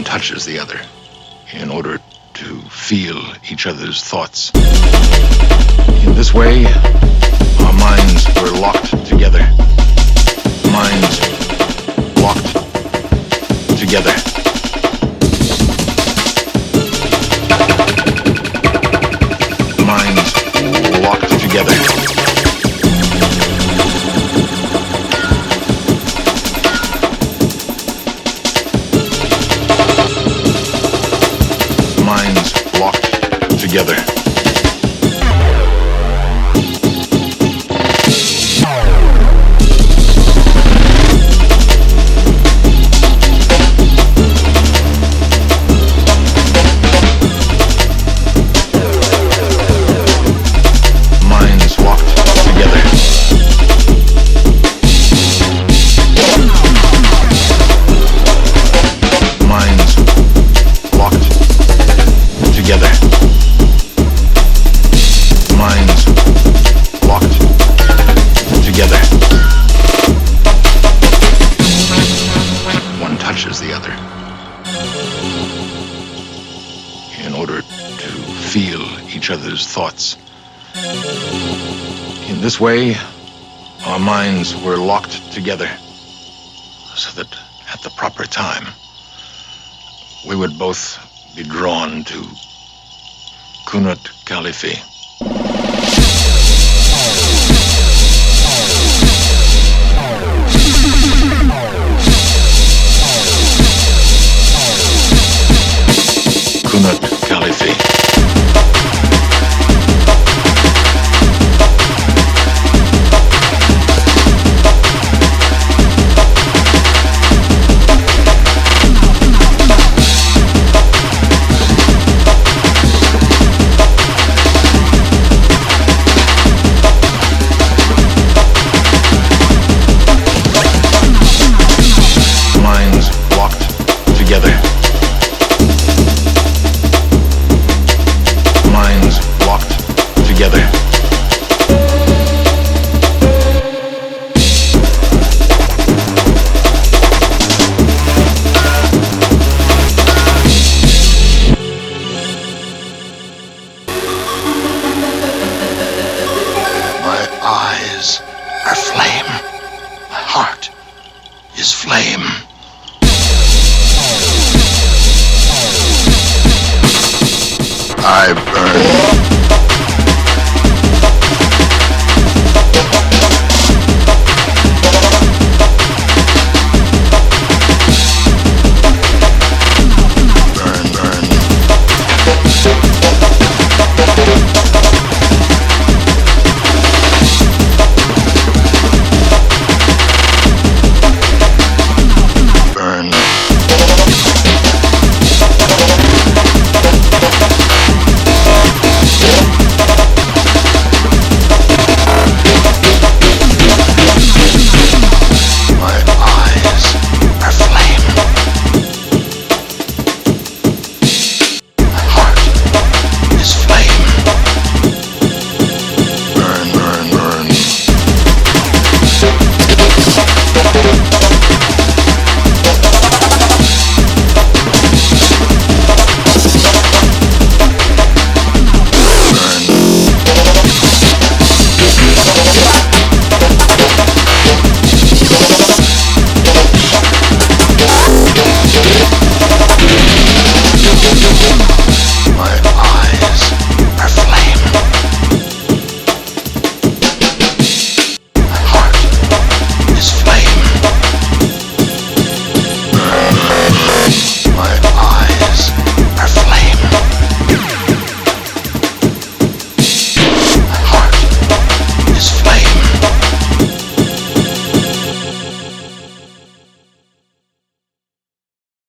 touches the other in order to feel each other's thoughts. In this way, our minds were locked together. Minds locked together. Minds locked together. Minds locked together. The other in order to feel each other's thoughts. In this way, our minds were locked together so that at the proper time, we would both be drawn to Koonut-Kaliffee. Koonut-Kaliffee. Minds locked together. Minds locked together. My eyes are flame. My heart is flame. I burn.